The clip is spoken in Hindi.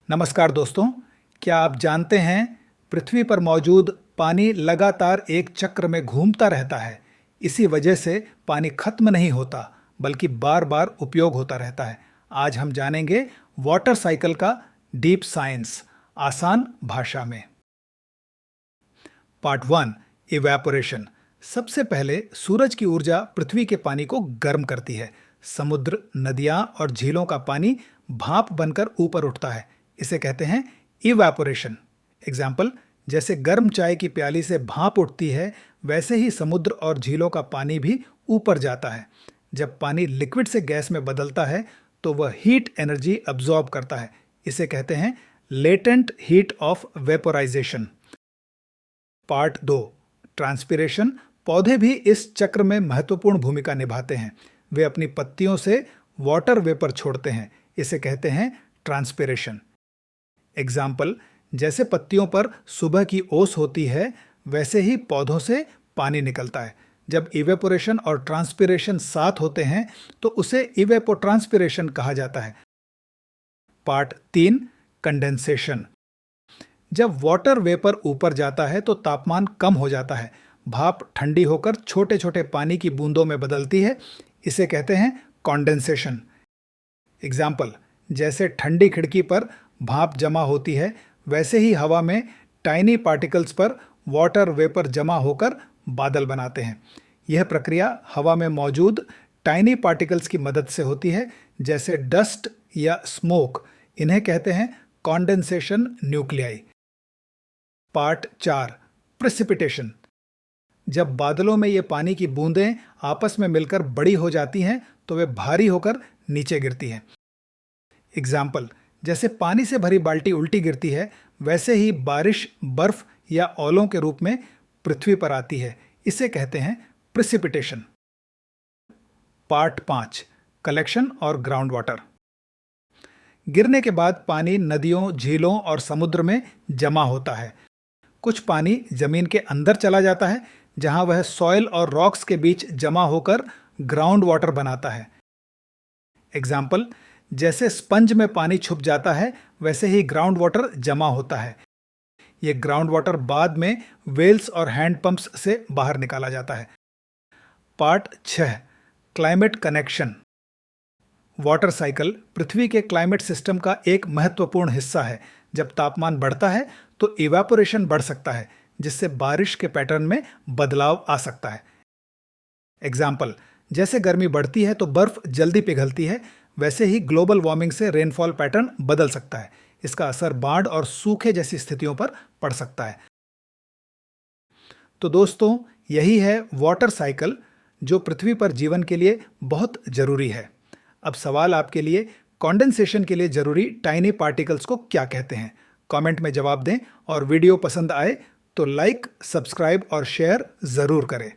नमस्कार दोस्तों, क्या आप जानते हैं पृथ्वी पर मौजूद पानी लगातार एक चक्र में घूमता रहता है। इसी वजह से पानी खत्म नहीं होता बल्कि बार बार उपयोग होता रहता है। आज हम जानेंगे वाटर साइकिल का डीप साइंस आसान भाषा में। Part 1, evaporation. सबसे पहले सूरज की ऊर्जा पृथ्वी के पानी को गर्म करती है। समुद्र, नदियां और झीलों का पानी भाप बनकर ऊपर उठता है। इसे कहते हैं इवेपोरेशन। एग्जाम्पल, जैसे गर्म चाय की प्याली से भाप उठती है, वैसे ही समुद्र और झीलों का पानी भी ऊपर जाता है। जब पानी लिक्विड से गैस में बदलता है तो वह हीट एनर्जी अब्जॉर्ब करता है। इसे कहते हैं latent heat of vaporisation. Part 2, transpiration. पौधे भी इस चक्र में महत्वपूर्ण भूमिका निभाते हैं। वे अपनी पत्तियों से वाटर वेपर छोड़ते हैं। इसे कहते हैं ट्रांसपिरेशन। एग्जाम्पल, जैसे पत्तियों पर सुबह की ओस होती है, वैसे ही पौधों से पानी निकलता है। जब इवेपोरेशन और ट्रांसपिरेशन साथ होते हैं तो उसे इवेपोट्रांसपिरेशन कहा जाता है। Part 3, condensation. जब वाटर वेपर ऊपर जाता है तो तापमान कम हो जाता है। भाप ठंडी होकर छोटे छोटे पानी की बूंदों में बदलती है। इसे कहते हैं कॉन्डेंसेशन। एग्जाम्पल, जैसे ठंडी खिड़की पर भाप जमा होती है, वैसे ही हवा में टाइनी पार्टिकल्स पर वाटर वेपर जमा होकर बादल बनाते हैं। यह प्रक्रिया हवा में मौजूद टाइनी पार्टिकल्स की मदद से होती है, जैसे डस्ट या स्मोक। इन्हें कहते हैं कॉन्डेंसेशन न्यूक्लियाई। Part 4, precipitation. जब बादलों में ये पानी की बूंदें आपस में मिलकर बड़ी हो जाती हैं तो वे भारी होकर नीचे गिरती हैं। एग्जाम्पल, जैसे पानी से भरी बाल्टी उल्टी गिरती है, वैसे ही बारिश बर्फ या ओलों के रूप में पृथ्वी पर आती है। इसे कहते हैं प्रेसिपिटेशन। पार्ट 5, कलेक्शन और ग्राउंड वाटर। गिरने के बाद पानी नदियों, झीलों और समुद्र में जमा होता है। कुछ पानी जमीन के अंदर चला जाता है, जहां वह सॉइल और रॉक्स के बीच जमा होकर ग्राउंड वाटर बनाता है। एग्जाम्पल, जैसे स्पंज में पानी छुप जाता है, वैसे ही ग्राउंड वाटर जमा होता है। यह ग्राउंड वाटर बाद में वेल्स और हैंड पंप्स से बाहर निकाला जाता है। Part 6, climate connection. Water cycle पृथ्वी के क्लाइमेट सिस्टम का एक महत्वपूर्ण हिस्सा है। जब तापमान बढ़ता है तो इवेपोरेशन बढ़ सकता है, जिससे बारिश के पैटर्न में बदलाव आ सकता है। एग्जाम्पल, जैसे गर्मी बढ़ती है तो बर्फ जल्दी पिघलती है, वैसे ही ग्लोबल वार्मिंग से रेनफॉल पैटर्न बदल सकता है। इसका असर बाढ़ और सूखे जैसी स्थितियों पर पड़ सकता है। तो दोस्तों, यही है वाटर साइकिल, जो पृथ्वी पर जीवन के लिए बहुत जरूरी है। अब सवाल आपके लिए, कॉन्डेंसेशन के लिए जरूरी टाइनी पार्टिकल्स को क्या कहते हैं? कमेंट में जवाब दें और वीडियो पसंद आए तो लाइक, सब्सक्राइब और शेयर जरूर करें।